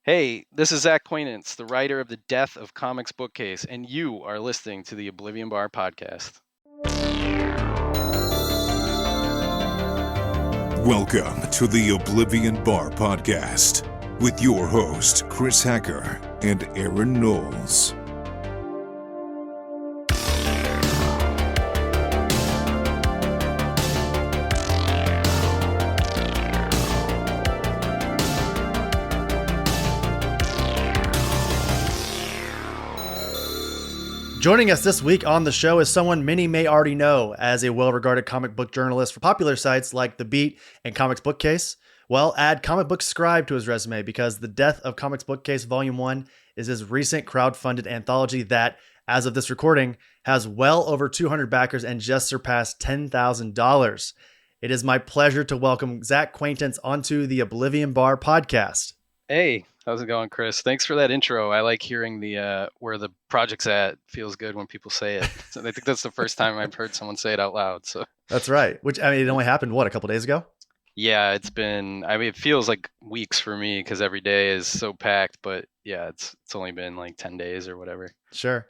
Hey, this is Zack, Quaintance, the writer of The Death of Comics Bookcase, and you are listening to the Oblivion Bar podcast. Welcome to the Oblivion Bar podcast with your host, Chris Hacker and Aaron Knowles. Joining us this week on the show is someone many may already know as a well-regarded comic book journalist for popular sites like The Beat and Comics Bookcase. Well, add Comic Book Scribe to his resume because The Death of Comics Bookcase Volume 1 is his recent crowdfunded anthology that, as of this recording, has well over 200 backers and just surpassed $10,000. It is my pleasure to welcome Zack Quaintance onto the Oblivion Bar podcast. Hey, how's it going, Chris? Thanks for that intro. I like hearing the where the project's at. Feels good when people say it. So I think that's the first time I've heard someone say it out loud. So That's right. Which, I mean, it only happened, a couple days ago? yeah, it feels like weeks for me because every day is so packed. But yeah, it's only been like 10 days or whatever. Sure.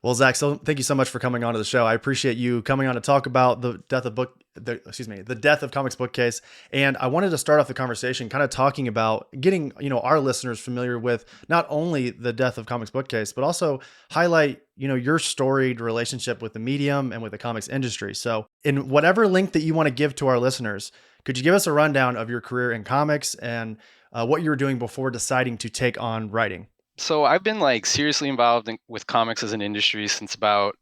Well, Zack, so thank you so much for coming on to the show. I appreciate you coming on to talk about the death of Comics Bookcase. And I wanted to start off the conversation kind of talking about getting, our listeners familiar with not only the death of Comics Bookcase, but also highlight, your storied relationship with the medium and with the comics industry. So in whatever link that you want to give to our listeners, could you give us a rundown of your career in comics and what you were doing before deciding to take on writing? So I've been like seriously involved with comics as an industry since about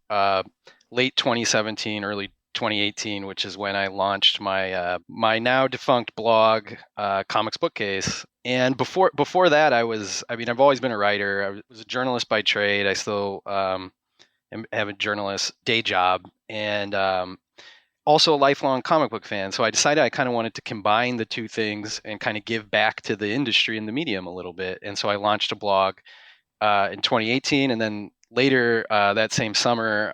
late 2017, early 2018, which is when I launched my my now defunct blog, Comics Bookcase. And before that, I've always been a writer. I was a journalist by trade. I still have a journalist day job, and also a lifelong comic book fan. So I decided I kind of wanted to combine the two things and kind of give back to the industry and the medium a little bit. And so I launched a blog in 2018. And then later that same summer,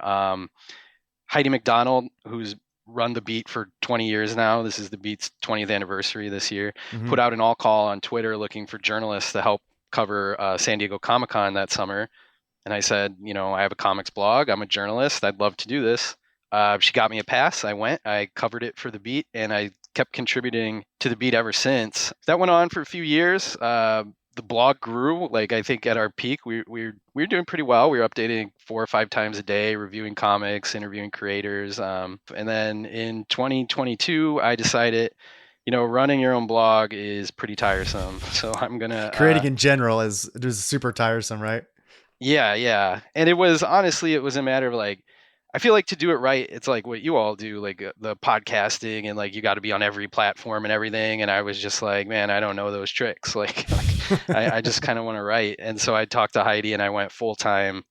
Heidi McDonald, who's run The Beat for 20 years now, this is The Beat's 20th anniversary this year, put out an all call on Twitter looking for journalists to help cover San Diego Comic-Con that summer. And I said, I have a comics blog. I'm a journalist. I'd love to do this. She got me a pass. I went, I covered it for The Beat, and I kept contributing to The Beat ever since. That went on for a few years. The blog grew. Like, I think at our peak, we were doing pretty well. We were updating 4 or 5 times a day, reviewing comics, interviewing creators. And then in 2022, I decided, running your own blog is pretty tiresome. So I'm going to... Creating in general is super tiresome, right? Yeah. And it was a matter of like, I feel like to do it right, it's like what you all do, like the podcasting, and like you got to be on every platform and everything. And I was just like, man, I don't know those tricks. Like I just kind of want to write. And so I talked to Heidi and I went full time,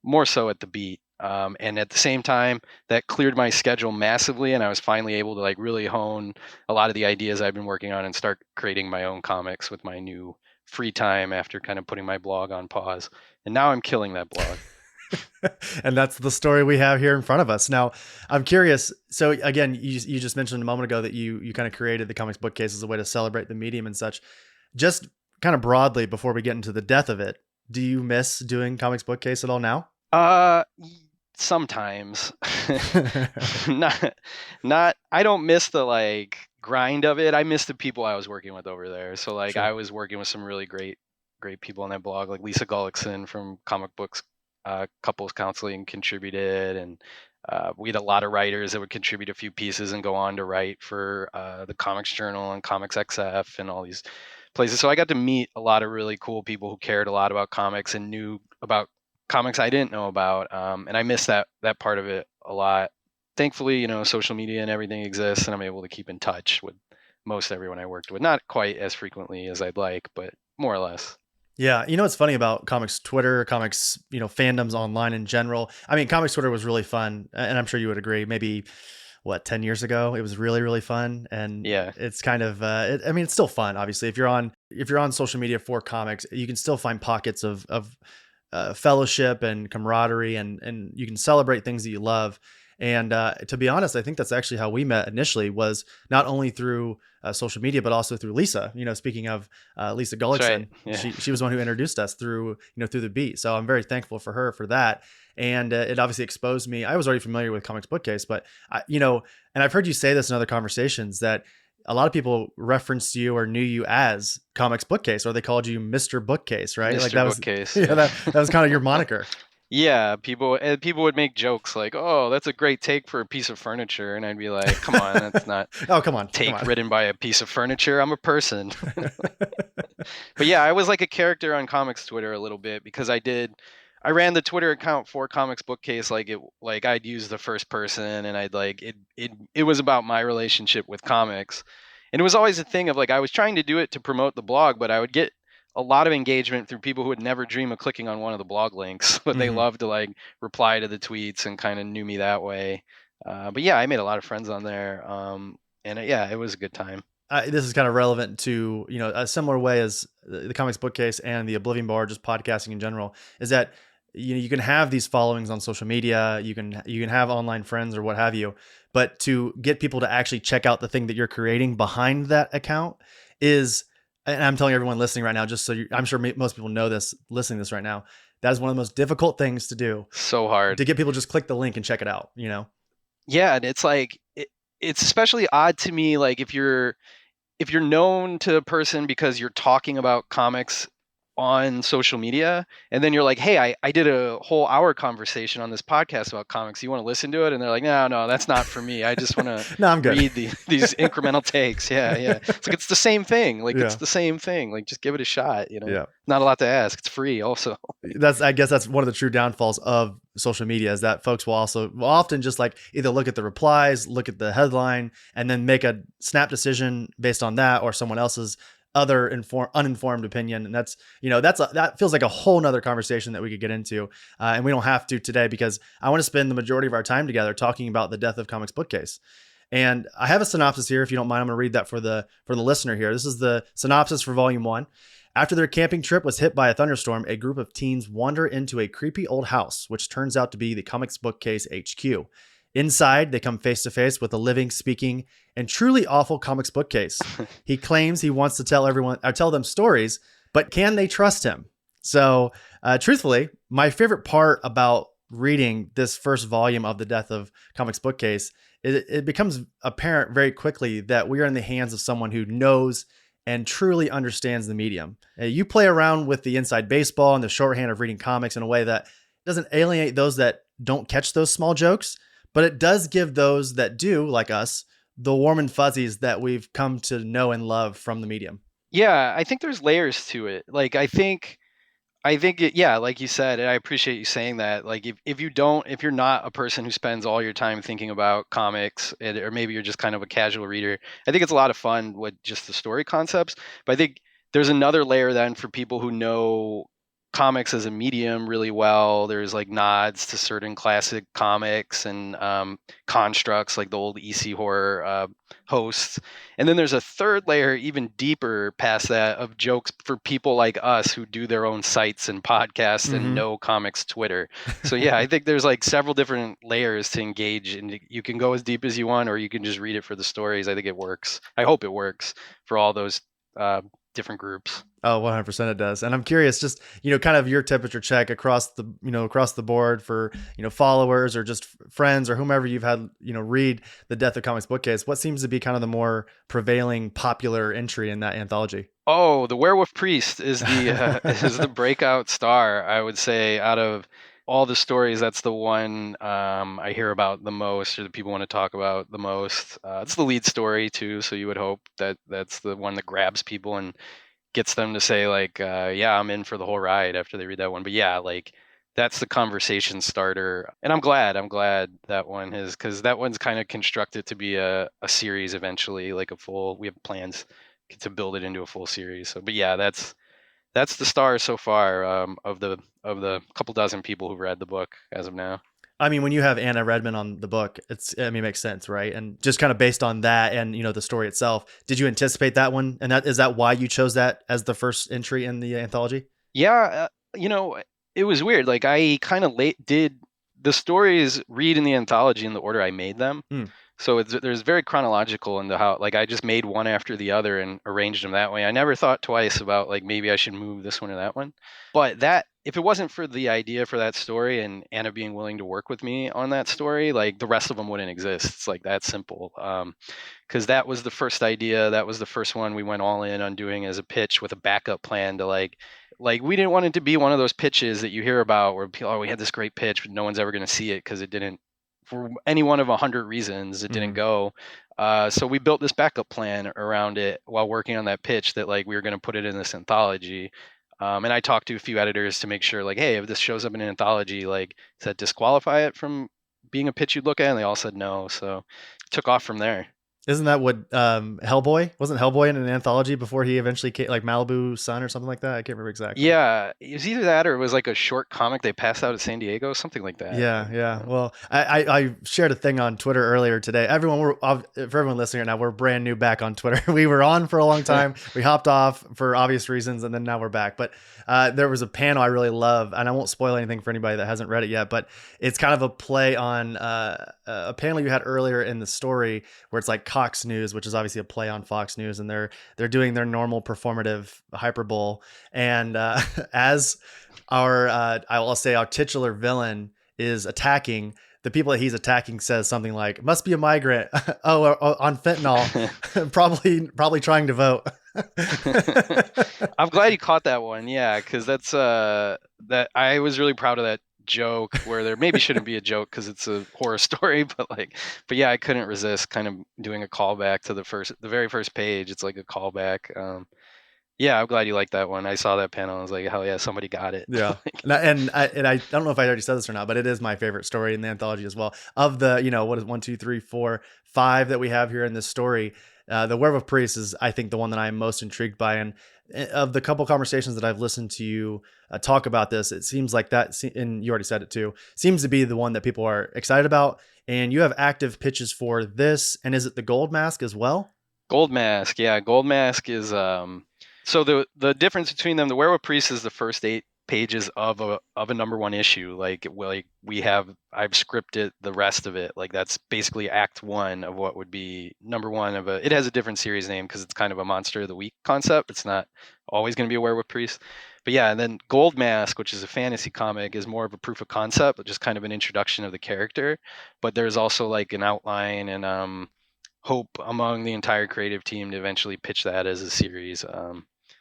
more so at The Beat. And at the same time, that cleared my schedule massively, and I was finally able to like really hone a lot of the ideas I've been working on and start creating my own comics with my new free time after kind of putting my blog on pause. And now I'm killing that blog. And that's the story we have here in front of us. Now, I'm curious. So again, you just mentioned a moment ago that you kind of created the Comics Bookcase as a way to celebrate the medium and such. Just kind of broadly, before we get into the death of it, do you miss doing Comics Bookcase at all now? Sometimes. not I don't miss the like grind of it. I miss the people I was working with over there. So like Sure. I was working with some really great people on that blog, like Lisa Gullickson from Comic Books Couples Counseling contributed, and we had a lot of writers that would contribute a few pieces and go on to write for the Comics Journal and Comics XF and all these places. So I got to meet a lot of really cool people who cared a lot about comics and knew about comics I didn't know about, and I miss that part of it a lot. Thankfully, social media and everything exists, and I'm able to keep in touch with most everyone I worked with. Not quite as frequently as I'd like, but more or less. Yeah. What's funny about comics Twitter, comics, fandoms online in general? I mean, comics Twitter was really fun, and I'm sure you would agree. Maybe 10 years ago, it was really, really fun. And Yeah, it's kind of, it's still fun. Obviously, if you're on social media for comics, you can still find pockets of fellowship and camaraderie, and you can celebrate things that you love. And to be honest, I think that's actually how we met initially, was not only through social media, but also through Lisa. Speaking of Lisa That's right. Gullickson, Yeah. she was the one who introduced us through the beat. So I'm very thankful for her for that. And it obviously exposed me. I was already familiar with Comics Bookcase, but and I've heard you say this in other conversations, that a lot of people referenced you or knew you as Comics Bookcase, or they called you Mr. Bookcase, right? Like Mr. that was, Bookcase. yeah, Yeah. that was kind of your moniker. Yeah, people would make jokes like, "Oh, that's a great take for a piece of furniture," and I'd be like, "Come on, that's not Oh, come on, come take on. written by a piece of furniture. I'm a person." But yeah, I was like a character on comics Twitter a little bit because I ran the Twitter account for Comics Bookcase, like I'd use the first person, and I'd like it was about my relationship with comics. And it was always a thing of like I was trying to do it to promote the blog, but I would get a lot of engagement through people who would never dream of clicking on one of the blog links, but they Mhm. loved to like reply to the tweets and kind of knew me that way. But yeah, I made a lot of friends on there, and yeah, it was a good time. This is kind of relevant to, a similar way as the Comics Bookcase and the Oblivion Bar, just podcasting in general, is that you can have these followings on social media, you can have online friends or what have you, but to get people to actually check out the thing that you're creating behind that account is, and I'm telling everyone listening right now, just so I'm sure most people know this, listening to this right now, that is one of the most difficult things to do, So hard. to get people to just click the link and check it out. Yeah, and it's like it's especially odd to me, like if you're known to a person because you're talking about comics on social media, and then you're like, hey, I did a whole hour conversation on this podcast about comics, you want to listen to it? And they're like, no, that's not for me, I just want to No, I'm good. read these incremental takes. Yeah, it's like it's the same thing, like it's Yeah. the same thing, like just give it a shot. Yeah. Not a lot to ask, it's free also. I guess that's one of the true downfalls of social media, is that folks will often just like either look at the replies, look at the headline, and then make a snap decision based on that or someone else's other uninformed opinion. And that feels like a whole nother conversation that we could get into. And we don't have to today, because I want to spend the majority of our time together talking about the death of Comics Bookcase. And I have a synopsis here. If you don't mind, I'm going to read that for the listener here. This is the synopsis for Volume 1. After their camping trip was hit by a thunderstorm, a group of teens wander into a creepy old house, which turns out to be the Comics Bookcase HQ. Inside, they come face to face with a living, speaking, and truly awful Comics Bookcase. He claims he wants to tell them stories, but can they trust him? So, truthfully, my favorite part about reading this first volume of The Death of Comics Bookcase, it becomes apparent very quickly that we are in the hands of someone who knows and truly understands the medium. You play around with the inside baseball and the shorthand of reading comics in a way that doesn't alienate those that don't catch those small jokes, but it does give those that do, like us, the warm and fuzzies that we've come to know and love from the medium. Yeah, I think there's layers to it. Like I think yeah, like you said, and I appreciate you saying that. Like if you're not a person who spends all your time thinking about comics, or maybe you're just kind of a casual reader, I think it's a lot of fun with just the story concepts. But I think there's another layer then for people who know comics as a medium really well. There's like nods to certain classic comics and constructs like the old EC horror hosts. And then there's a third layer, even deeper past that, of jokes for people like us who do their own sites and podcasts and know comics Twitter. So yeah, I think there's like several different layers to engage, and you can go as deep as you want, or you can just read it for the stories. I think it works. I hope it works for all those different groups. Oh, 100% it does. And I'm curious, just, kind of your temperature check across the board for, followers or just friends or whomever you've had, read The Death of Comics Bookcase. What seems to be kind of the more prevailing popular entry in that anthology? Oh, the Werewolf Priest is the is the breakout star. I would say out of all the stories, that's the one I hear about the most, or that people want to talk about the most. It's the lead story too, so you would hope that that's the one that grabs people and gets them to say like, yeah, I'm in for the whole ride after they read that one. But yeah, like that's the conversation starter, and I'm glad that one is, because that one's kind of constructed to be a series eventually, like a full. We have plans to build it into a full series. So, but yeah, that's the star so far, of the couple dozen people who've read the book as of now. I mean, when you have Anna Redmond on the book, it makes sense, right? And just kind of based on that and, the story itself, did you anticipate that one? And is that why you chose that as the first entry in the anthology? Yeah, it was weird. Like I kind of late did the stories read in the anthology in the order I made them. Mm. So there's very chronological into how, like, I just made one after the other and arranged them that way. I never thought twice about, like, maybe I should move this one or that one. But that, if it wasn't for the idea for that story and Anna being willing to work with me on that story, like, the rest of them wouldn't exist. It's like that simple. Because that was the first idea. That was the first one we went all in on doing as a pitch with a backup plan to, like we didn't want it to be one of those pitches that you hear about where people, oh, we had this great pitch, but no one's ever going to see it because it didn't, for any one of 100 reasons, it didn't go. So we built this backup plan around it while working on that pitch that, like, we were going to put it in this anthology. And I talked to a few editors to make sure, like, hey, if this shows up in an anthology, like, does that disqualify it from being a pitch you'd look at? And they all said no. So it took off from there. Isn't that what Hellboy? Wasn't Hellboy in an anthology before he eventually came, like Malibu Sun or something like that? I can't remember exactly. Yeah, it was either that or it was like a short comic they passed out at San Diego, something like that. Yeah. Well, I shared a thing on Twitter earlier today. For everyone listening right now, we're brand new back on Twitter. We were on for a long time. We hopped off for obvious reasons, and then now we're back. But there was a panel I really love, and I won't spoil anything for anybody that hasn't read it yet. But it's kind of a play on a panel you had earlier in the story where it's like Cox News, which is obviously a play on Fox News, and they're doing their normal performative hyperbole. And as I'll say our titular villain is attacking, the people that he's attacking says something like, "Must be a migrant." On fentanyl, probably trying to vote. I'm glad you caught that one. Yeah, because that's that I was really proud of that joke where there maybe shouldn't be a joke because it's a horror story, but yeah, I couldn't resist kind of doing a callback to the very first page. It's like a callback. Yeah, I'm glad you liked that one. I saw that panel. I was like, hell yeah, somebody got it. Yeah. and I don't know if I already said this or not, but it is my favorite story in the anthology as well. Of the, what is 1, 2, 3, 4, 5 that we have here in this story, the Werewolf Priest is, I think, the one that I'm most intrigued by. And of the couple conversations that I've listened to you talk about this, it seems like that, and you already said it too, seems to be the one that people are excited about. And you have active pitches for this. And is it the Gold Mask as well? Gold Mask. Yeah. Gold Mask is, so the difference between them, the Werewolf Priest is the first 8 pages of a #1 issue. Like I've scripted the rest of it. Like that's basically Act 1 of what would be #1 of it has a different series name because it's kind of a Monster of the Week concept. It's not always going to be a Werewolf Priest. But yeah, and then Gold Mask, which is a fantasy comic, is more of a proof of concept, just kind of an introduction of the character. But there's also like an outline and hope among the entire creative team to eventually pitch that as a series.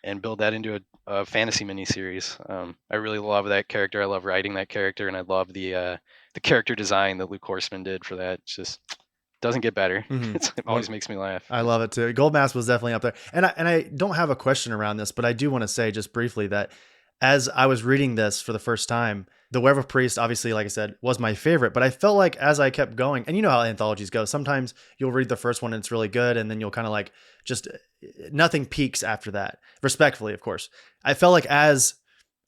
And build that into a fantasy miniseries. I really love that character. I love writing that character, and I love the character design that Luke Horseman did for that. It's just doesn't get better. Mm-hmm. It always makes me laugh. I love it too. Gold Mask was definitely up there. And I don't have a question around this, but I do want to say just briefly that as I was reading this for the first time, the Werewolf Priest, obviously, like I said, was my favorite, but I felt like as I kept going, and you know how anthologies go, sometimes you'll read the first one and it's really good, and then you'll kind of like just nothing peaks after that. Respectfully, of course. I felt like as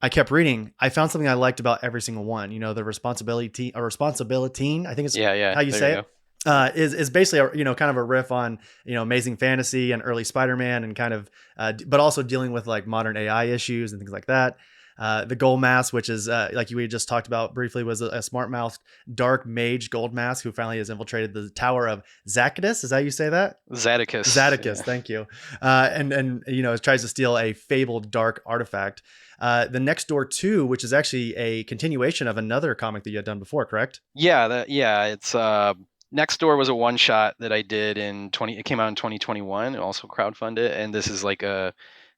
I kept reading, I found something I liked about every single one. The responsibility, I think is how you say it. Is basically kind of a riff on Amazing Fantasy and early Spider-Man and kind of but also dealing with like modern AI issues and things like that. The Gold Mask, which is like we just talked about briefly, was a smart-mouthed dark mage Gold Mask who finally has infiltrated the Tower of Zacchaeus. Is that how you say that? Zaticus. Yeah. Thank you. And it tries to steal a fabled dark artifact. The Next Door 2, which is actually a continuation of another comic that you had done before, correct? Yeah. It's Next Door was a one-shot that I did it came out in 2021, and also crowdfunded, and this is like a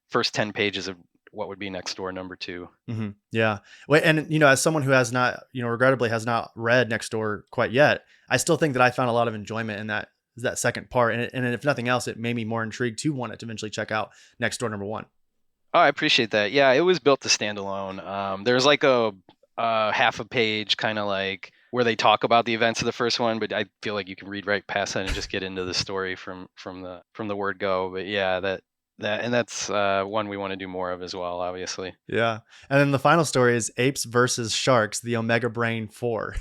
first 10 pages of what would be Next Door #2. Mm-hmm. Yeah. Well, and as someone who has not, regrettably has not read Next Door quite yet, I still think that I found a lot of enjoyment in that second part. And if nothing else, it made me more intrigued to want to eventually check out Next Door #1. Oh, I appreciate that. Yeah, it was built to stand alone. There's like a half a page kind of like where they talk about the events of the first one, but I feel like you can read right past that and just get into the story from the word go. But yeah, that's one we want to do more of as well, obviously. Yeah. And then the final story is Apes versus Sharks, the Omega Brain 4.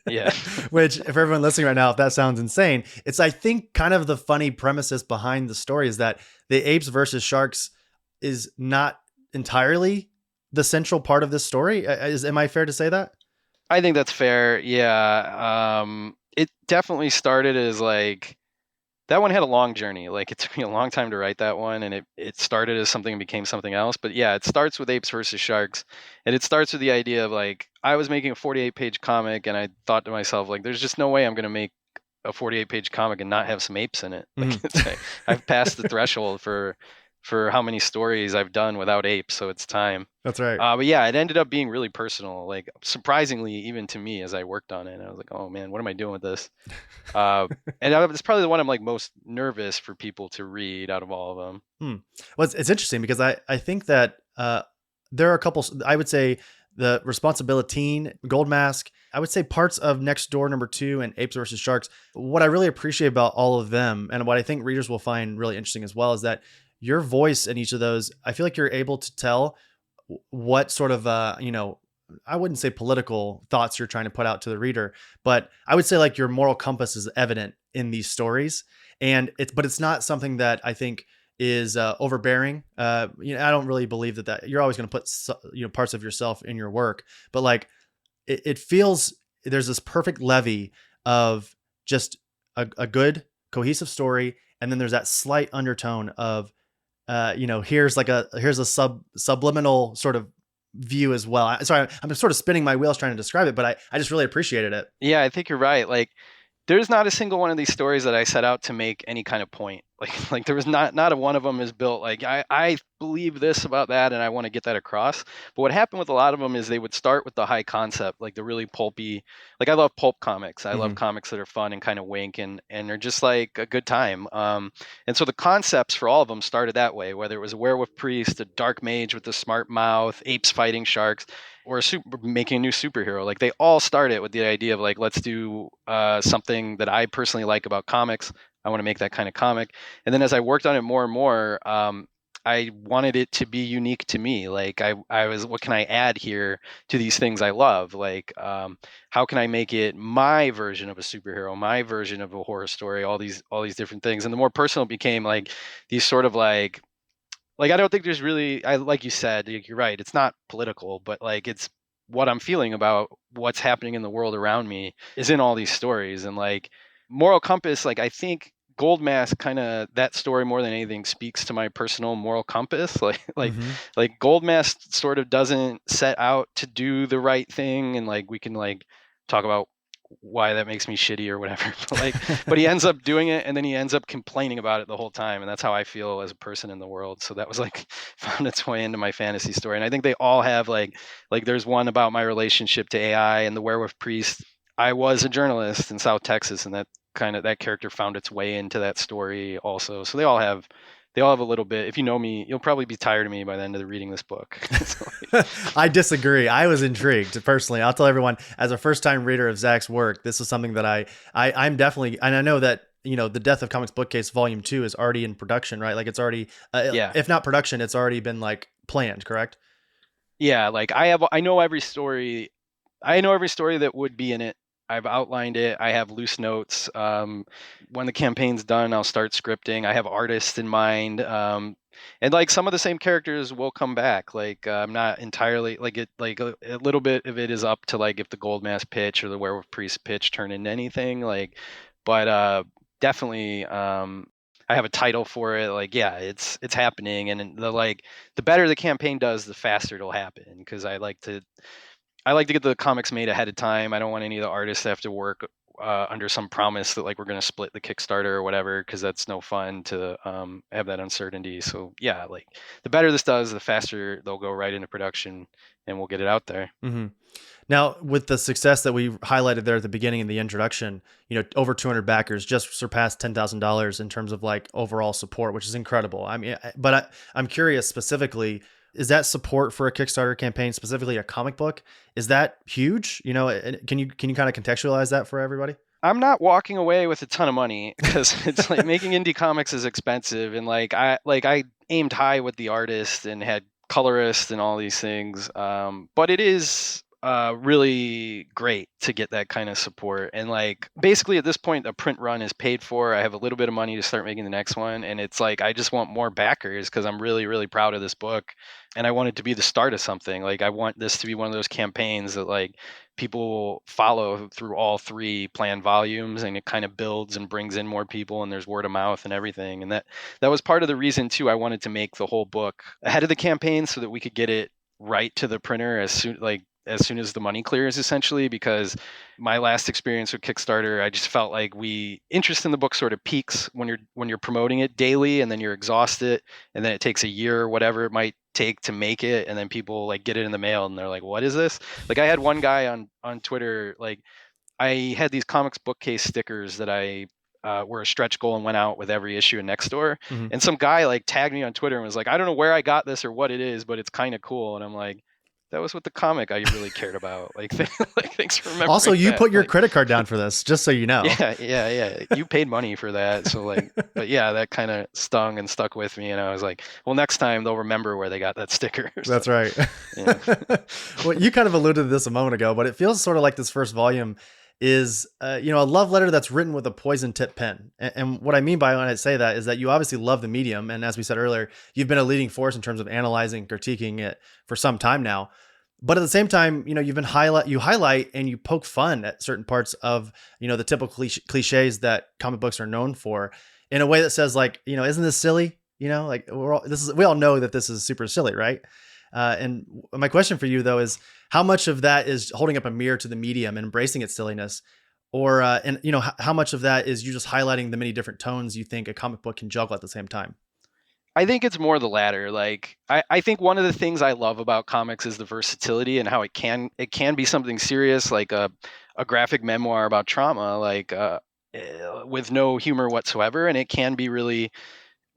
Yeah. Which, if everyone listening right now, if that sounds insane, it's, I think, kind of the funny premises behind the story is that the Apes versus Sharks is not entirely the central part of this story. Am I fair to say that? I think that's fair. Yeah. It definitely started as like that one had a long journey. Like it took me a long time to write that one, and it started as something and became something else. But yeah, it starts with apes versus sharks, and it starts with the idea of like I was making a 48-page comic, and I thought to myself like, there's just no way I'm gonna make a 48-page comic and not have some apes in it. Like Mhm. it's like I've passed the threshold for how many stories I've done without apes, so it's time. That's right. But yeah, it ended up being really personal, like surprisingly even to me as I worked on it. I was like, oh man, what am I doing with this? Uh, and it's probably the one I'm like most nervous for people to read out of all of them. Hmm. Well, it's interesting because I think that there are a couple. I would say the Responsibility, Gold Mask. I would say parts of Next Door #2 and Apes versus Sharks. What I really appreciate about all of them, and what I think readers will find really interesting as well, is that your voice in each of those. I feel like you're able to tell what sort of I wouldn't say political thoughts you're trying to put out to the reader, but I would say like your moral compass is evident in these stories, and it's not something that I think is overbearing. I don't really believe that you're always going to put parts of yourself in your work, but like it feels there's this perfect levy of just a good cohesive story, and then there's that slight undertone of here's a subliminal sort of view as well. Sorry, I'm sort of spinning my wheels trying to describe it, but I just really appreciated it. Yeah, I think you're right. Like there's not a single one of these stories that I set out to make any kind of point. Like there was not a one of them is built like I believe this about that and I want to get that across. But what happened with a lot of them is they would start with the high concept, like the really pulpy. Like I love pulp comics. I love Hmm. comics that are fun and kind of wink and they're just like a good time. And so the concepts for all of them started that way. Whether it was a werewolf priest, a dark mage with a smart mouth, apes fighting sharks, or making a new superhero. Like they all started with the idea of like, let's do something that I personally like about comics. I want to make that kind of comic. And then as I worked on it more and more, I wanted it to be unique to me. Like I was, what can I add here to these things I love? Like, how can I make it my version of a superhero, my version of a horror story, all these different things. And the more personal it became, like these sort of like I don't think there's really I like you said, you're right. It's not political, but like it's what I'm feeling about what's happening in the world around me is in all these stories. And like moral compass, like I think Gold Mask kind of that story more than anything speaks to my personal moral compass. Hmm. Like Gold Mask sort of doesn't set out to do the right thing, and like we can like talk about why that makes me shitty or whatever. But he ends up doing it, and then he ends up complaining about it the whole time, and that's how I feel as a person in the world. So that was like found its way into my fantasy story, and I think they all have like there's one about my relationship to AI and the werewolf priest. I was a journalist in South Texas, and that character found its way into that story also. So they all have a little bit. If you know me, you'll probably be tired of me by the end of the reading this book. So, I disagree. I was intrigued personally. I'll tell everyone, as a first time reader of Zach's work, this is something that I'm definitely, and I know that the Death of Comics Bookcase Volume 2 is already in production, right? Like it's already, yeah. if not production, it's already been like planned, correct? Yeah, like I know every story that would be in it. I've outlined it. I have loose notes. When the campaign's done, I'll start scripting. I have artists in mind. And like some of the same characters will come back. Like I'm not entirely like it. Like a little bit of it is up to like if the Gold Mask pitch or the Werewolf Priest pitch turn into anything. But definitely, I have a title for it. Like yeah, it's happening. And the better the campaign does, the faster it'll happen. Because I like to get the comics made ahead of time. I don't want any of the artists to have to work under some promise that like we're going to split the Kickstarter or whatever, because that's no fun to have that uncertainty. So yeah, like the better this does, the faster they'll go right into production, and we'll get it out there. Hmm. Now, with the success that we highlighted there at the beginning in the introduction, over 200 backers, just surpassed $10,000 in terms of like overall support, which is incredible. I mean, I'm curious specifically, is that support for a Kickstarter campaign, specifically a comic book, is that huge? Can you kind of contextualize that for everybody? I'm not walking away with a ton of money because it's like making indie comics is expensive, and I aimed high with the artist and had colorists and all these things. But it is really great to get that kind of support. And like basically at this point, a print run is paid for. I have a little bit of money to start making the next one, and it's like I just want more backers because I'm really really proud of this book, and I want it to be the start of something. Like I want this to be one of those campaigns that like people follow through all 3 planned volumes, and it kind of builds and brings in more people, and there's word of mouth and everything. And that was part of the reason too. I wanted to make the whole book ahead of the campaign so that we could get it right to the printer as soon as the money clears, essentially, because my last experience with Kickstarter, I just felt like interest in the book sort of peaks when you're promoting it daily, and then you're exhausted, and then it takes a year or whatever it might take to make it, and then people like get it in the mail and they're like, what is this? Like, I had one guy on Twitter, like, I had these comics bookcase stickers that I were a stretch goal and went out with every issue of Next Door. Mm-hmm. And some guy like tagged me on Twitter and was like, I don't know where I got this or what it is, but it's kind of cool. And I'm like, that was what the comic I really cared about. Like, like, thanks for remembering. Also, you that. put your Like, credit card down for this, just so you know. Yeah. You paid money for that. So like, but yeah, that kind of stung and stuck with me. And I was like, well, next time they'll remember where they got that sticker. That's So, right. yeah. Well, you kind of alluded to this a moment ago, but it feels sort of like this first volume is, a love letter that's written with a poison tip pen. And what I mean by when I say that is that you obviously love the medium. And as we said earlier, you've been a leading force in terms of analyzing, critiquing it for some time now. But at the same time, you've been highlight and you poke fun at certain parts of, the typical cliches that comic books are known for in a way that says like, isn't this silly? Like we all know that this is super silly, right? And my question for you though is how much of that is holding up a mirror to the medium and embracing its silliness, or how much of that is you just highlighting the many different tones you think a comic book can juggle at the same time? I think it's more the latter. Like, I think one of the things I love about comics is the versatility and how it can be something serious, like a graphic memoir about trauma, like with no humor whatsoever, and it can be really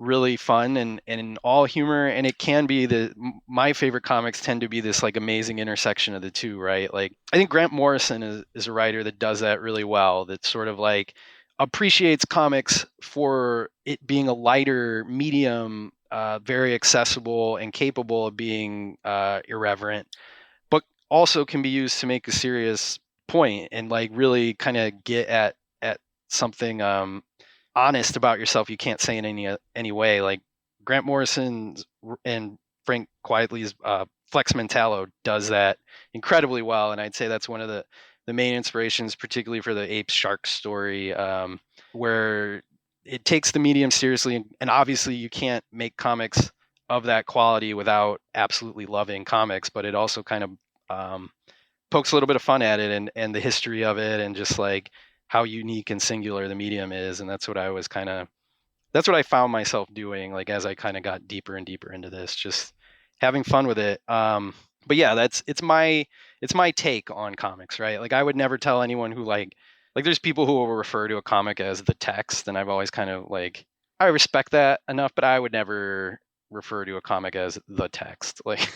really fun and all humor, and it can be my favorite comics tend to be this like amazing intersection of the two, right? Like, I think Grant Morrison is a writer that does that really well, that sort of like appreciates comics for it being a lighter medium, very accessible and capable of being irreverent, but also can be used to make a serious point and like really kind of get at something honest about yourself you can't say in any way. Like, Grant Morrison's and Frank Quietly's Flex Mentallo does that incredibly well, and I'd say that's one of the main inspirations, particularly for the Ape Shark story, where it takes the medium seriously, and obviously you can't make comics of that quality without absolutely loving comics, but it also kind of pokes a little bit of fun at it and the history of it, and just like how unique and singular the medium is. And that's what I found myself doing, like, as I kind of got deeper and deeper into this, just having fun with it. But yeah, it's my take on comics, right? Like, I would never tell anyone who like there's people who will refer to a comic as the text, and I've always kind of like, I respect that enough, but I would never refer to a comic as the text. Like,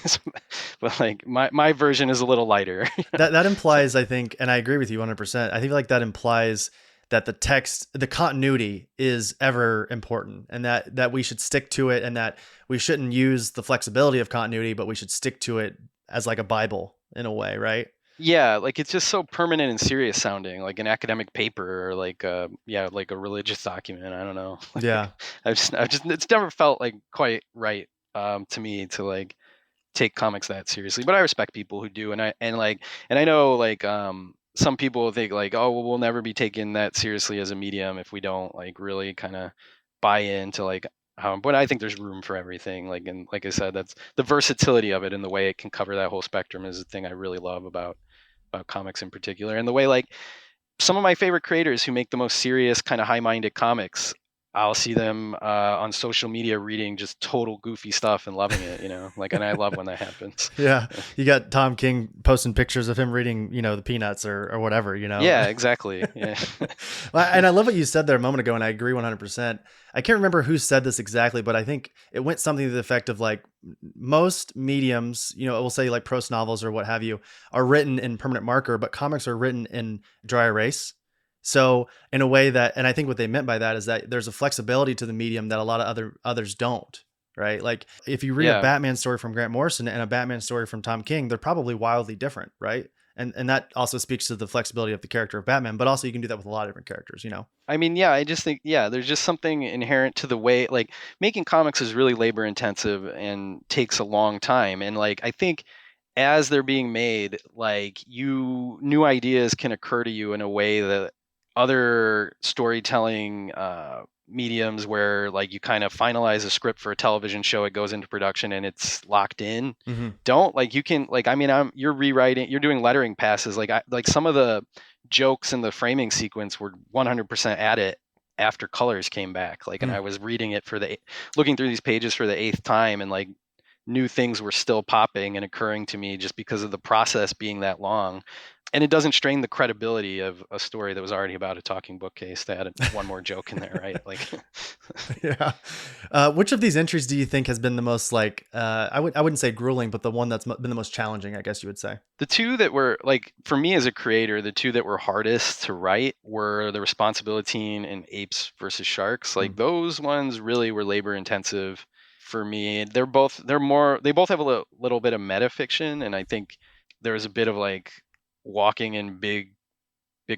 but like my version is a little lighter. That implies, I think, and I agree with you 100%. I think like that implies that the text, the continuity is ever important, and that we should stick to it, and that we shouldn't use the flexibility of continuity, but we should stick to it as like a Bible in a way, right? Yeah, like, it's just so permanent and serious sounding, like an academic paper, or like like a religious document. I don't know. Yeah. Like, I've just it's never felt like quite right to me to like take comics that seriously. But I respect people who do, and I know like some people think like, oh well, we'll never be taken that seriously as a medium if we don't like really kind of buy into like how. But I think there's room for everything. Like, and like I said, that's the versatility of it, and the way it can cover that whole spectrum is the thing I really love about comics in particular. And the way like some of my favorite creators who make the most serious kind of high-minded comics, I'll see them on social media reading just total goofy stuff and loving it, like, and I love when that happens. Yeah. You got Tom King posting pictures of him reading, the Peanuts or whatever, Yeah, exactly. Yeah. And I love what you said there a moment ago, and I agree 100%. I can't remember who said this exactly, but I think it went something to the effect of like, most mediums, we'll say like prose novels or what have you, are written in permanent marker, but comics are written in dry erase. So in a way that, and I think what they meant by that is that there's a flexibility to the medium that a lot of others don't, right? Like, if you read a Batman story from Grant Morrison and a Batman story from Tom King, they're probably wildly different, right? And that also speaks to the flexibility of the character of Batman, but also you can do that with a lot of different characters, I mean, yeah, I just think, there's just something inherent to the way, like, making comics is really labor intensive and takes a long time. And like, I think as they're being made, like new ideas can occur to you in a way that other storytelling mediums where like you kind of finalize a script for a television show, it goes into production and it's locked in. Hmm. Don't like you can like I mean you're rewriting, you're doing lettering passes like some of the jokes in the framing sequence were 100% added after colors came back, like, and I was reading it looking through these pages for the eighth time, and like new things were still popping and occurring to me just because of the process being that long. And it doesn't strain the credibility of a story that was already about a talking bookcase to add one more joke in there, right? Like, Yeah. Which of these entries do you think has been the most like, I wouldn't say grueling, but the one that's been the most challenging, I guess you would say? the two that were like, for me as a creator, the two that were hardest to write were the Responsibility and Apes versus Sharks. Like Mm. those ones really were labor intensive for me. They both have a little bit of metafiction, and I think there's a bit of like walking in big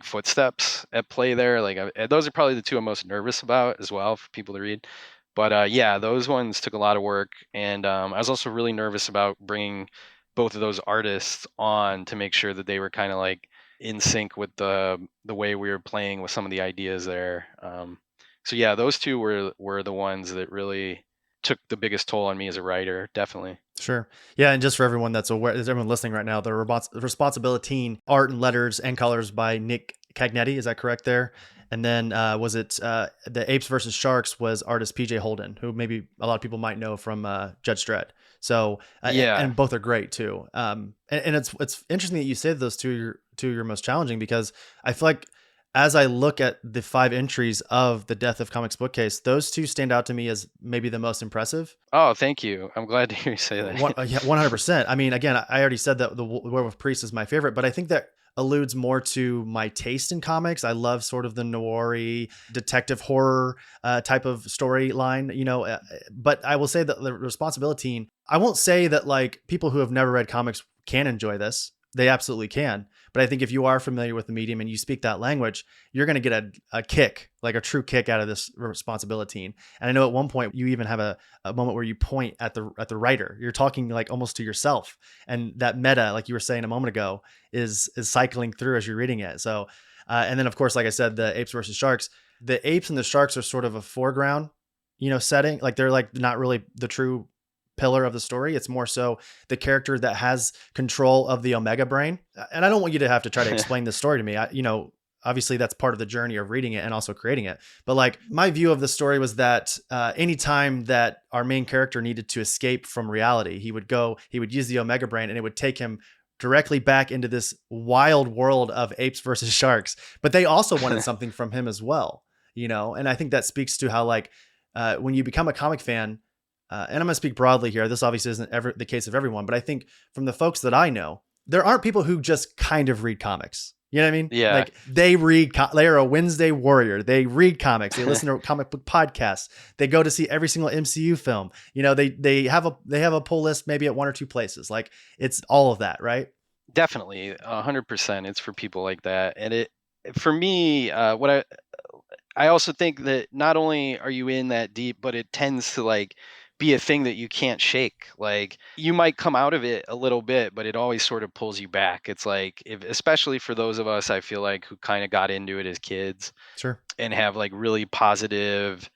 footsteps at play there. Like those are probably the two I'm most nervous about as well for people to read. But yeah, those ones took a lot of work, and I was also really nervous about bringing both of those artists on to make sure that they were kind of like in sync with the way we were playing with some of the ideas there. So yeah, those two were the ones that really took the biggest toll on me as a writer, definitely. Sure. Yeah. And just for everyone that's aware, there's everyone listening right now, the Responsibility Art and Letters and Colors by Nick Cagnetti. Is that correct there? And then was it the Apes versus Sharks was artist PJ Holden, who maybe a lot of people might know from Judge Dredd. So Yeah. and both are great too. And it's interesting that you say those two are your most challenging, because I feel like as I look at the 5 entries of the Death of Comics bookcase, those two stand out to me as maybe the most impressive. Oh, thank you. I'm glad to hear you say that. Yeah, 100%. I mean, again, I already said that the Werewolf Priest is my favorite, but I think that alludes more to my taste in comics. I love sort of the noir detective horror type of storyline, but I will say that the Responsibility, I won't say that like people who have never read comics can enjoy this. They absolutely can. But I think if you are familiar with the medium and you speak that language, you're going to get a kick, like a true kick out of this Responsibility. And I know at one point you even have a moment where you point at the writer. You're talking like almost to yourself. And that meta, like you were saying a moment ago, is cycling through as you're reading it. So, and then of course, like I said, the Apes versus Sharks, the apes and the sharks are sort of a foreground, setting. Like they're like not really the true pillar of the story. It's more so the character that has control of the Omega brain. And I don't want you to have to try to explain this story to me. Obviously that's part of the journey of reading it and also creating it. But like my view of the story was that anytime that our main character needed to escape from reality, he would use the Omega brain and it would take him directly back into this wild world of apes versus sharks. But they also wanted something from him as well, and I think that speaks to how like when you become a comic fan, and I'm going to speak broadly here. This obviously isn't ever the case of everyone, but I think from the folks that I know, there aren't people who just kind of read comics. You know what I mean? Yeah. Like they they are a Wednesday warrior. They read comics. They listen to comic book podcasts. They go to see every single MCU film. They have a pull list maybe at 1 or 2 places. Like it's all of that, right? Definitely, 100%. It's for people like that, and for me, what I also think that not only are you in that deep, but it tends to like be a thing that you can't shake. Like you might come out of it a little bit, but it always sort of pulls you back. It's like, especially for those of us, I feel like who kind of got into it as kids Sure. and have like really positive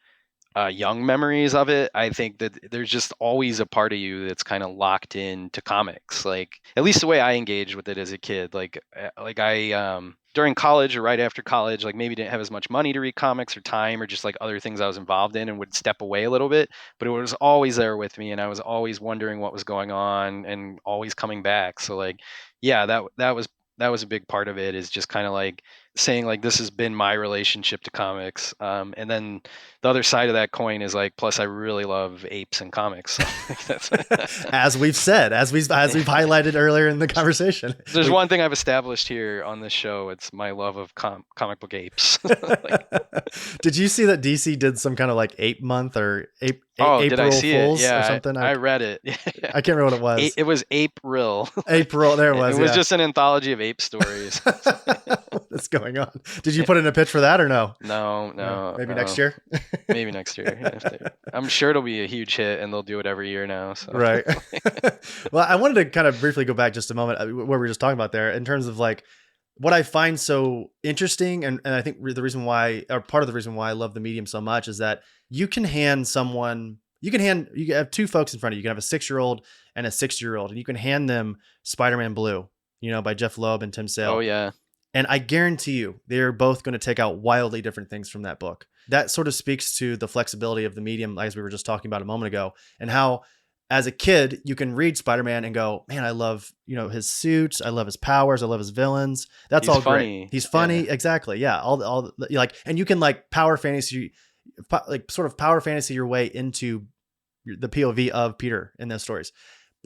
young memories of it. I think that there's just always a part of you that's kind of locked into comics. Like at least the way I engaged with it as a kid. Like I during college or right after college, like maybe didn't have as much money to read comics or time or just like other things I was involved in and would step away a little bit. But it was always there with me, and I was always wondering what was going on and always coming back. So like, yeah, that was a big part of it, is just kind of like saying like this has been my relationship to comics, and then the other side of that coin is like, plus I really love apes and comics, so that's As we've said, as we've highlighted earlier in the conversation. there's one thing I've established here on this show, it's my love of comic book apes. Like, Did you see that DC did some kind of like ape month or oh, April did I see Fools it? Yeah, or something? I read it. I can't remember what it was. It was April. April. There it was. It was Yeah. just an anthology of ape stories. What's going on? Did you put in a pitch for that or no? No, No, no, maybe next no. year. Maybe next year. I'm sure it'll be a huge hit, and they'll do it every year now. So Right. Well, I wanted to kind of briefly go back just a moment where we were just talking about there in terms of like what I find so interesting. And I think the reason why, or part of the reason why I love the medium so much is that you have two folks in front of you. You can have a 6-year-old and a 60-year-old, and you can hand them Spider-Man Blue, by Jeff Loeb and Tim oh Sale. yeah, And I guarantee you, they're both going to take out wildly different things from that book. That sort of speaks to the flexibility of the medium, as we were just talking about a moment ago, and how, as a kid, you can read Spider-Man and go, "Man, I love his suits, I love his powers, I love his villains. That's he's all great. funny. He's Yeah, funny, exactly. Yeah, like, and you can like sort of power fantasy your way into the POV of Peter in those stories.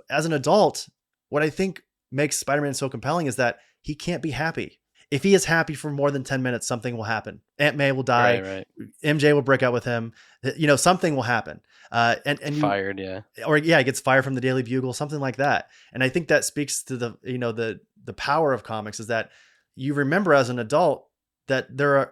As an adult, what I think makes Spider-Man so compelling is that he can't be happy. If he is happy for more than 10 minutes, something will happen. Aunt May will die. right. MJ will break out with him. Something will happen. Fired. Yeah, He gets fired from the Daily Bugle, something like that. And I think that speaks to the power of comics is that you remember as an adult that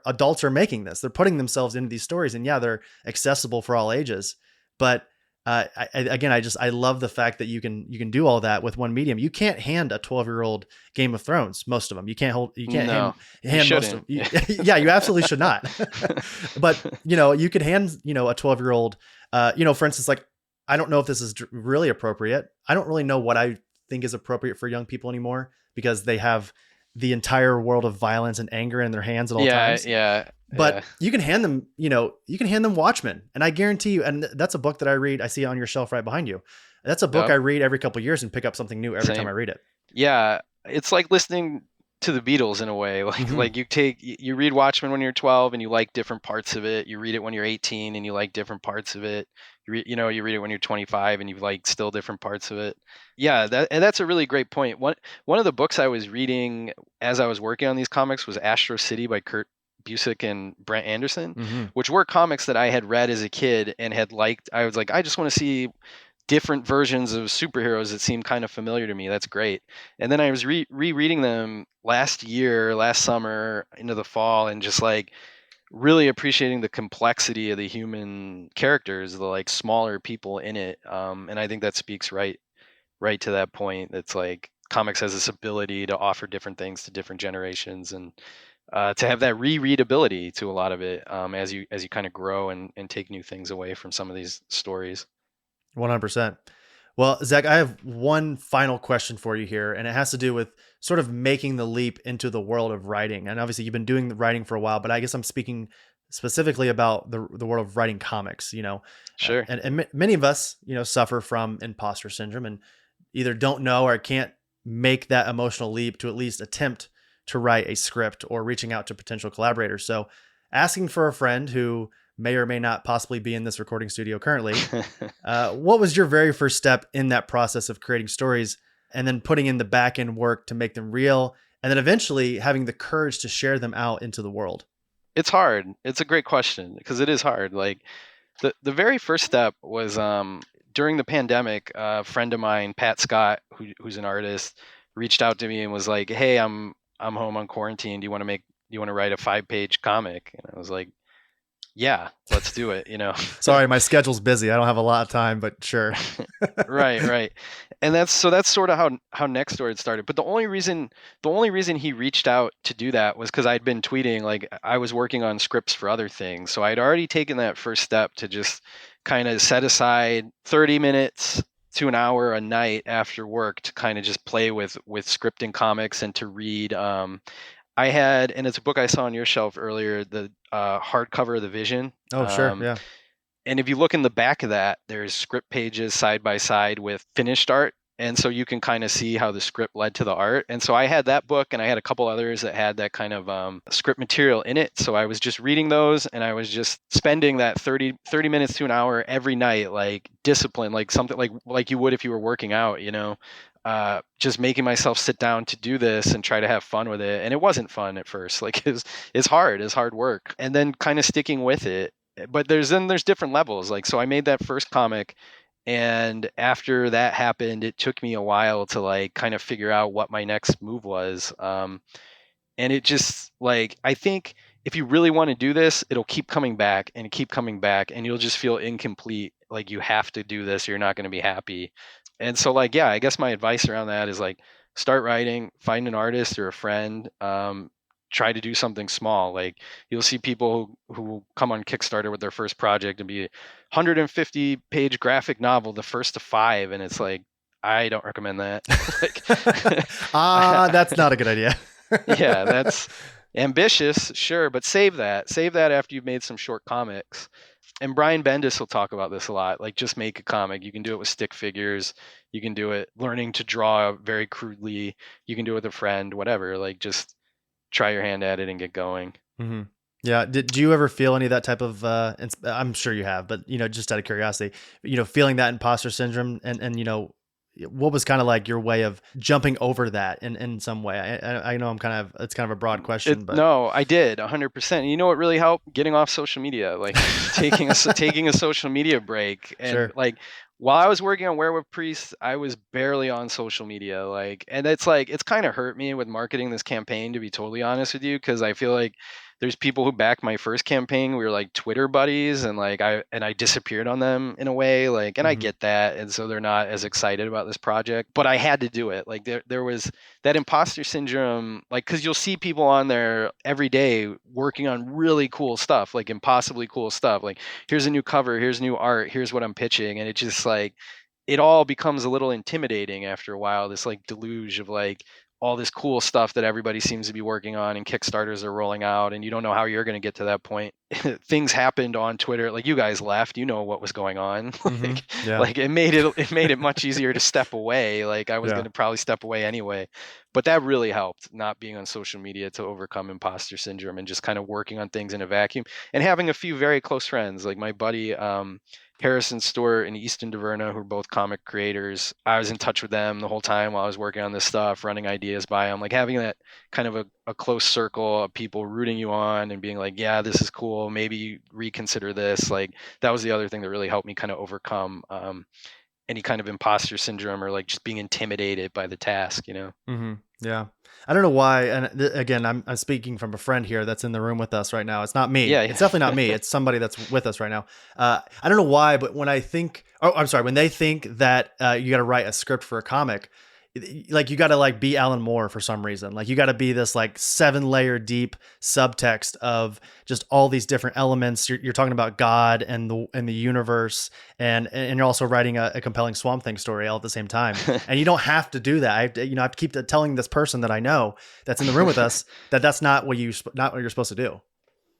adults are making this. They're putting themselves into these stories, and they're accessible for all ages. But I love the fact that you can do all that with one medium. You can't hand a 12-year-old Game of Thrones, most of them. You can't no, hand most of them. You absolutely should not. But, you could hand, a 12-year-old, for instance, like, I don't know if this is really appropriate. I don't really know what I think is appropriate for young people anymore because they have the entire world of violence and anger in their hands at all times. But you can hand them, Watchmen, and I guarantee you, and that's a book that I read. I see it on your shelf right behind you. That's a book I read every couple of years and pick up something new every time I read it. Yeah, it's like listening to the Beatles in a way. Like you read Watchmen when you're 12 and you like different parts of it. You read it when you're 18 and you like different parts of it. You read it when you're 25 and you like still different parts of it. Yeah, that's a really great point. One of the books I was reading as I was working on these comics was Astro City by Kurt Busiek and Brent Anderson, which were comics that I had read as a kid and had liked. I was like, I just want to see different versions of superheroes that seem kind of familiar to me. That's great. And then I was rereading them last summer into the fall, and just like really appreciating the complexity of the human characters, the like smaller people in it. And I think that speaks right to that point. That's like comics has this ability to offer different things to different generations, and to have that rereadability to a lot of it, as you kind of grow and take new things away from some of these stories. 100%. Well, Zach, I have one final question for you here, and it has to do with sort of making the leap into the world of writing. And obviously, you've been doing the writing for a while, but I guess I'm speaking specifically about the world of writing comics. Sure. And many of us, suffer from imposter syndrome and either don't know or can't make that emotional leap to at least attempt to write a script or reaching out to potential collaborators. So, asking for a friend who may or may not possibly be in this recording studio currently. What was your very first step in that process of creating stories and then putting in the back end work to make them real and then eventually having the courage to share them out into the world? It's hard. It's a great question because it is hard. Like the very first step was during the pandemic. A friend of mine, Pat Scott, who's an artist, reached out to me and was like, "Hey, I'm home on quarantine. Do you want to write a 5-page comic?" And I was like, yeah, let's do it. Sorry, my schedule's busy. I don't have a lot of time, but sure. Right. And that's sort of how Next Door had started. But the only reason he reached out to do that was because I'd been tweeting, like I was working on scripts for other things. So I'd already taken that first step to just kind of set aside 30 minutes to an hour a night after work to kind of just play with scripting comics and to read. I had, and it's a book I saw on your shelf earlier, the hardcover of The Vision. Oh, sure. Yeah. And if you look in the back of that, there's script pages side by side with finished art. And so you can kind of see how the script led to the art. And so I had that book and I had a couple others that had that kind of script material in it. So I was just reading those and I was just spending that 30 minutes to an hour every night, like discipline, like something like you would if you were working out, just making myself sit down to do this and try to have fun with it. And it wasn't fun at first. Like it's hard work. And then kind of sticking with it. But there's different levels. Like, so I made that first comic, and after that happened, it took me a while to like kind of figure out what my next move was. And it just like, I think if you really want to do this, it'll keep coming back and keep coming back, and you'll just feel incomplete. Like you have to do this, or you're not going to be happy. And so like, yeah, I guess my advice around that is like, start writing, find an artist or a friend, try to do something small. Like you'll see people who come on Kickstarter with their first project and be 150 page graphic novel, the first to 5. And it's like, I don't recommend that. Like, That's not a good idea. yeah, that's ambitious, sure, but save that. Save that after you've made some short comics. And Brian Bendis will talk about this a lot. Like, just make a comic. You can do it with stick figures. You can do it learning to draw very crudely. You can do it with a friend, whatever. Like, just try your hand at it and get going. Mm-hmm. Yeah. Do you ever feel any of that type of, I'm sure you have, but, just out of curiosity, feeling that imposter syndrome and, what was kind of like your way of jumping over that in some way? I know it's kind of a broad question, but No, I did 100%. You know what really helped? Getting off social media, like taking a social media break. And sure. like, while I was working on Werewolf Priest, I was barely on social media. Like, and it's like, it's kind of hurt me with marketing this campaign, to be totally honest with you, because I feel like there's people who backed my first campaign. We were like Twitter buddies, and like I disappeared on them in a way. Like, and I Mm-hmm. get that, and so they're not as excited about this project. But I had to do it. Like, there was that imposter syndrome, like, because you'll see people on there every day working on really cool stuff, like impossibly cool stuff. Like, here's a new cover, here's new art, here's what I'm pitching, and it just like, it all becomes a little intimidating after a while. This like deluge of like all this cool stuff that everybody seems to be working on and Kickstarters are rolling out, and you don't know how you're going to get to that point. Things happened on Twitter, like you guys left, what was going on. Mm-hmm. Like, Yeah. like it made it much easier to step away. Like I was Yeah. going to probably step away anyway, but that really helped, not being on social media, to overcome imposter syndrome and just kind of working on things in a vacuum and having a few very close friends, like my buddy Harrison Stewart and Easton DeVerna, who are both comic creators. I was in touch with them the whole time while I was working on this stuff, running ideas by them. Like, having that kind of a close circle of people rooting you on and being like, yeah, this is cool, maybe you reconsider this. Like, that was the other thing that really helped me kind of overcome any kind of imposter syndrome, or like just being intimidated by the task. Mm-hmm. Yeah. I don't know why. And again, I'm speaking from a friend here that's in the room with us right now. It's not me. Yeah, It's definitely not me. It's somebody that's with us right now. I don't know why, but when I'm sorry, when they think that you got to write a script for a comic, like you got to like be Alan Moore for some reason. Like you got to be this like 7-layer deep subtext of just all these different elements. You're talking about God and the universe, and you're also writing a compelling Swamp Thing story all at the same time. And you don't have to do that. I have to keep telling this person that I know that's in the room with us that that's not what you're supposed to do.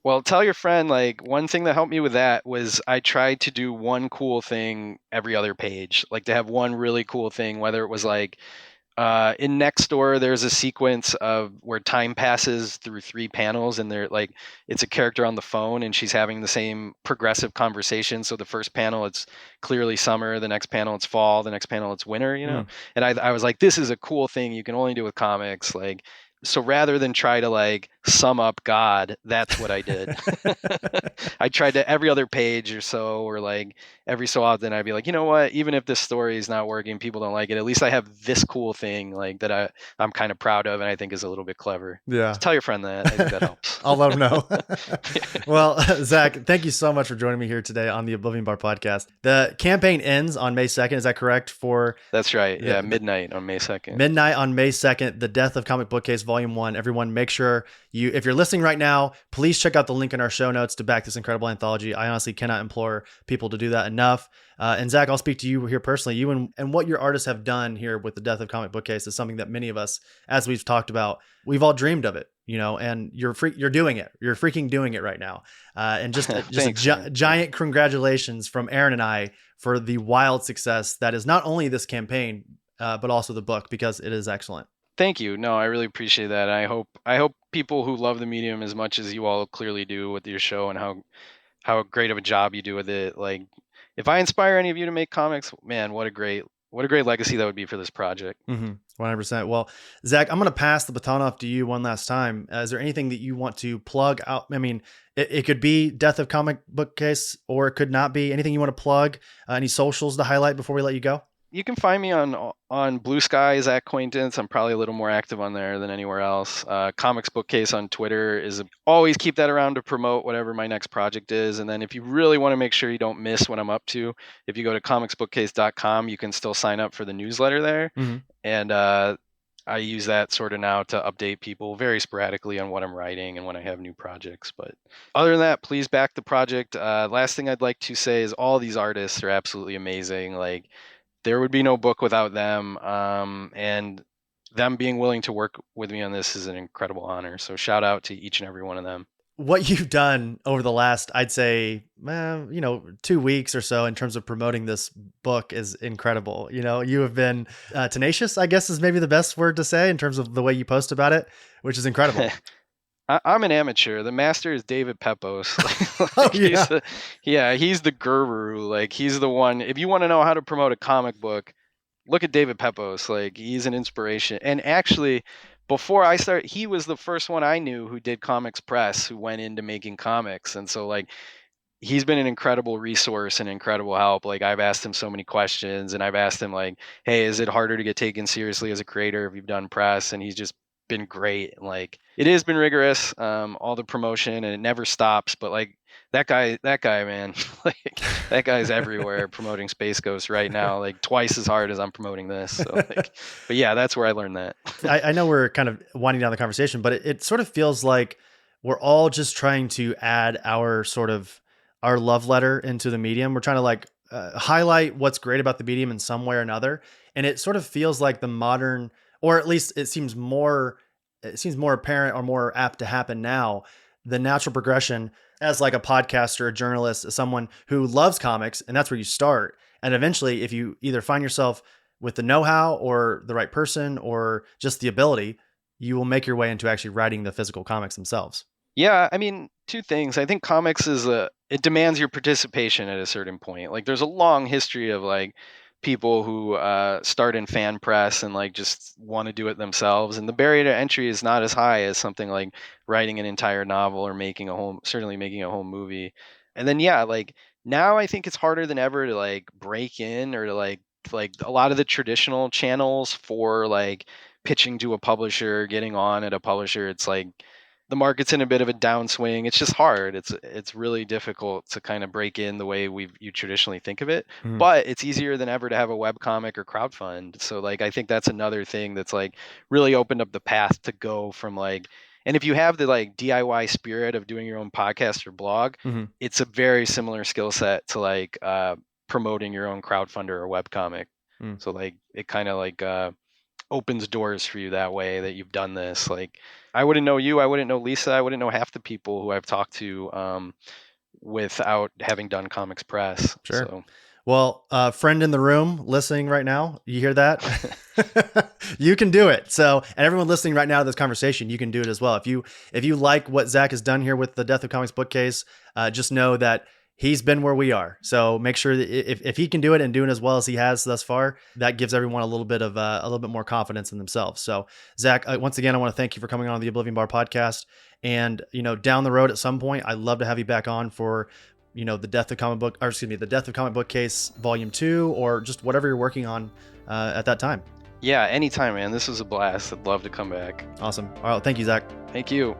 Well, tell your friend, like, one thing that helped me with that was I tried to do one cool thing every other page, like to have one really cool thing, whether it was like in Next Door, there's a sequence of where time passes through 3 panels, and they're like, it's a character on the phone, and she's having the same progressive conversation. So the first panel, it's clearly summer. The next panel, it's fall. The next panel, it's winter. Mm. And I was like, this is a cool thing you can only do with comics. Like, so rather than try to like sum up God, that's what I did. I tried to every other page or so, or like every so often, I'd be like, you know what? Even if this story is not working, people don't like it, at least I have this cool thing like that I'm kind of proud of, and I think is a little bit clever. Yeah. Just tell your friend that. I think that helps. I'll let him know. Well, Zach, thank you so much for joining me here today on the Oblivion Bar podcast. The campaign ends on May 2nd. Is that correct? That's right. Yeah, midnight on May 2nd. Midnight on May 2nd, The Death of Comic Bookcase Volume 1. Everyone, make sure if you're listening right now, please check out the link in our show notes to back this incredible anthology. I honestly cannot implore people to do that enough. And Zach, I'll speak to you here personally. You and what your artists have done here with The Death of Comic Bookcase is something that many of us, as we've talked about, we've all dreamed of it, and you're doing it. You're freaking doing it right now. And just Thanks, giant congratulations from Aaron and I for the wild success that is not only this campaign, but also the book, because it is excellent. Thank you. No, I really appreciate that. I hope people who love the medium as much as you all clearly do with your show, and how great of a job you do with it. Like, if I inspire any of you to make comics, man, what a great legacy that would be for this project. 100%. Well, Zach, I'm going to pass the baton off to you one last time. Is there anything that you want to plug out? I mean, it could be Death of Comic Bookcase, or it could not be. Anything you want to plug? Any socials to highlight before we let you go? You can find me on Blue Skies at Quaintance. I'm probably a little more active on there than anywhere else. Comics Bookcase on Twitter always keep that around to promote whatever my next project is. And then if you really want to make sure you don't miss what I'm up to, if you go to comicsbookcase.com, you can still sign up for the newsletter there. Mm-hmm. And I use that sort of now to update people very sporadically on what I'm writing and when I have new projects. But other than that, please back the project. Last thing I'd like to say is all these artists are absolutely amazing. Like, there would be no book without them. And them being willing to work with me on this is an incredible honor. So shout out to each and every one of them. What you've done over the last, I'd say, 2 weeks or so in terms of promoting this book is incredible. You have been tenacious, I guess is maybe the best word to say in terms of the way you post about it, which is incredible. I'm an amateur. The master is David Pepos. Oh, yeah. He's the guru. Like, he's the one. If you want to know how to promote a comic book, look at David Pepos. Like, he's an inspiration. And actually, before I started, he was the first one I knew who did comics press, who went into making comics. And so, like, he's been an incredible resource and incredible help. Like, I've asked him so many questions, and I've asked him, like, hey, is it harder to get taken seriously as a creator if you've done press? And he's just been great. Like, it has been rigorous, all the promotion, and it never stops. But like, that guy, man, like, that guy's everywhere promoting Space Ghost right now, like twice as hard as I'm promoting this. So like, but yeah, that's where I learned that. I know we're kind of winding down the conversation, but it sort of feels like we're all just trying to add our love letter into the medium. We're trying to like highlight what's great about the medium in some way or another. And it sort of feels like the modern, or at least it seems more apparent or more apt to happen now. The natural progression as like a podcaster, a journalist, as someone who loves comics, and that's where you start. And eventually, if you either find yourself with the know-how or the right person or just the ability, you will make your way into actually writing the physical comics themselves. Yeah, I mean, two things. I think comics it demands your participation at a certain point. Like, there's a long history of like people who start in fan press and like just want to do it themselves, and the barrier to entry is not as high as something like writing an entire novel or certainly making a whole movie. And then yeah, like, now I think it's harder than ever to like break in, or to like a lot of the traditional channels for like pitching to a publisher, getting on at a publisher. It's like the market's in a bit of a downswing. It's just hard. It's really difficult to kind of break in the way you traditionally think of it. Mhm. But it's easier than ever to have a web comic or crowdfund. So like, I think that's another thing that's like really opened up the path to go from like, and if you have the like DIY spirit of doing your own podcast or blog, Mhm. it's a very similar skill set to like promoting your own crowdfunder or web comic. Mm. So like, it kind of like opens doors for you that way, that you've done this. Like, I wouldn't know you, I wouldn't know Lisa, I wouldn't know half the people who I've talked to without having done comics press. Sure. So Well, friend in the room listening right now, you hear that? You can do it. So, and everyone listening right now to this conversation, you can do it as well. If you like what Zack has done here with the Death of Comics bookcase, just know that he's been where we are. So make sure that if he can do it and doing as well as he has thus far, that gives everyone a little bit more confidence in themselves. So Zack, once again, I want to thank you for coming on the Oblivion Bar podcast. And down the road at some point, I'd love to have you back on for the Death of Comic Bookcase Volume 2, or just whatever you're working on at that time. yeah, anytime, man. This was a blast. I'd love to come back. Awesome. All right, thank you, Zack. Thank you.